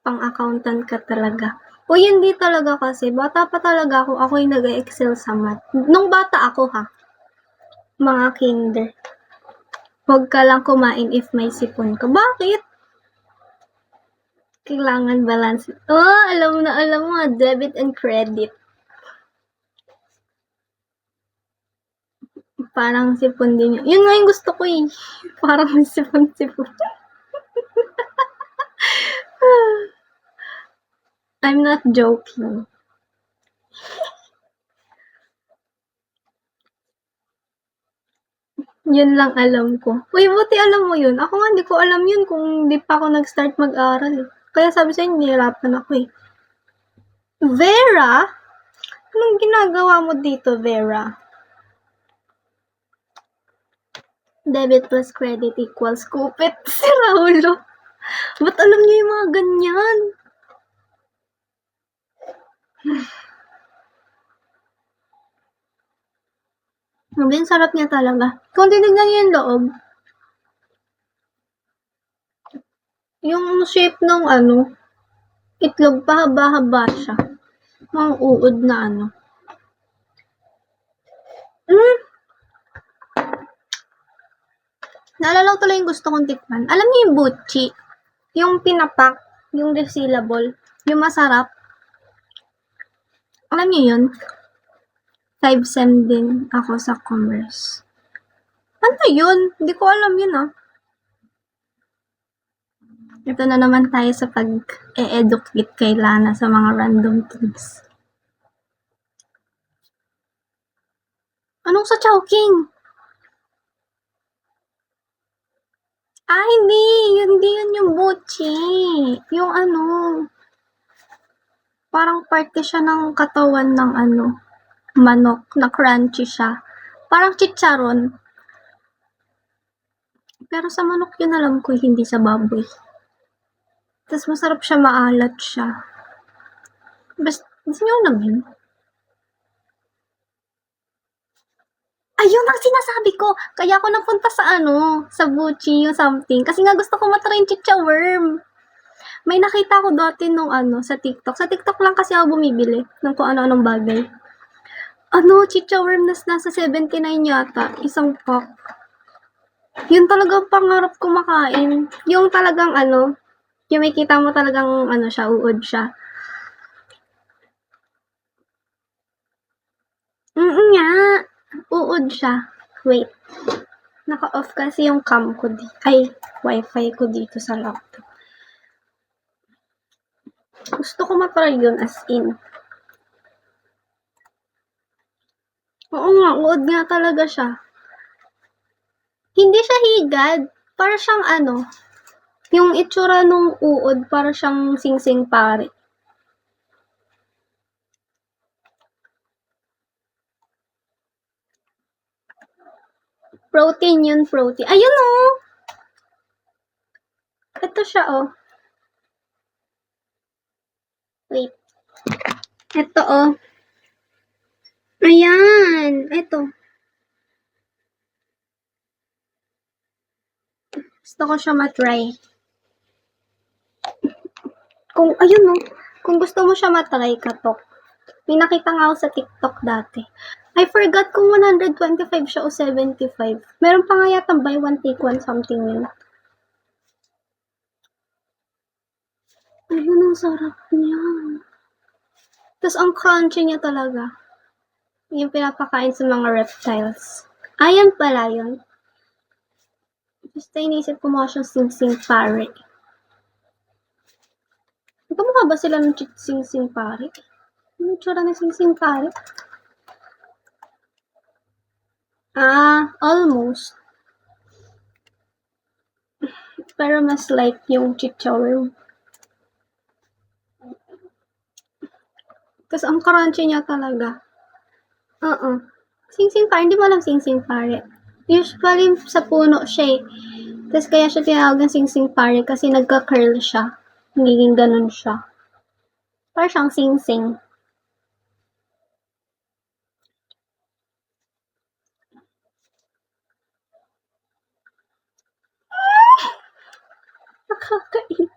Pang-accountant ka talaga. Uy, hindi talaga kasi. Bata pa talaga ako. Ako yung nag-excel sa math. Nung bata ako ha. Mga kinder. Huwag ka lang kumain if may sipon ka. Bakit? Kailangan balance. Oh, alam mo, debit and credit. Parang sipon din yun. Yun nga yung gusto ko eh. Parang sipon-sipon. I'm not joking. Yun lang alam ko. Uy, buti alam mo yun. Ako nga, hindi ko alam yun kung hindi pa ako nag-start mag-aral. Kaya sabi sa'yo, nahihirapan ako eh. Vera? Anong ginagawa mo dito, Vera? Debit plus credit equals kupit. Si Raulo. Ba't alam niyo yung mga ganyan? Ang sarap niya talaga. Kung tinignan niyo yung loob, yung shape ng itlog, pahaba-haba siya. Mga uod na Naalala ko tuloy yung gusto kong tikman. Alam niyo yung buchi? Yung pinapak, yung resealable, yung masarap. Alam niyo yun? 5 sem din ako sa commerce. Ano yun? Hindi ko alam yun Ito na naman tayo sa pag-e-educate kay Lana sa mga random things. Anong sa Chowking? Hindi. Hindi yun yung buchi. Yung parang parte siya ng katawan ng manok na crunchy siya. Parang chicharon. Pero sa manok yun alam ko, hindi sa baboy. Tapos masarap siya, maalat siya. Basta, gusto nyo alam yun? Ayun ang sinasabi ko. Kaya ako napunta sa sa Buchi, yung something. Kasi nga gusto ko matry yung chicha worm. May nakita ko dati nung sa TikTok. Sa TikTok lang kasi ako bumibili ng kung ano-anong bagay. Chicha worm nasa 79 yata. Isang pack. Yun talagang pangarap ko makain. Yung talagang yung may kita mo talagang siya, uod siya. Nga. Uod siya. Wait. Naka-off kasi yung cam ko wifi ko dito sa laptop. Gusto ko matry yun as in. Oo nga, uod nga talaga siya. Hindi siya higad. Para siyang yung itsura nung uod, para siyang sing-sing pare. Protein yun, protein. Ayun Ito siya Wait. Ito Ayan. Ito. Gusto ko siya matry. Kung gusto mo siya matry, katok. May nakita nga ako sa TikTok dati. I forgot kung 125 siya o 75. Meron pa nga yata buy one take one something yun. Ayun, ang sarap niya. Tapos ang crunchy niya talaga. Yung pinapakain sa mga reptiles. Ayan pala yun. Basta inisip ko mga siyang sing-sing pare. Kamukha ba sila ng sing-sing pare? Ano tsura ng sing-sing pare? Almost. Pero mas like yung chicharon. Tapos ang crunchy niya talaga. Sing-sing pare. Hindi mo alam sing-sing pare. Usually sa puno siya Tapos kaya siya tinawag ng sing-sing pare kasi nagka-curl siya. Nagiging ganun siya. Parang siyang sing-sing. Nakakainis.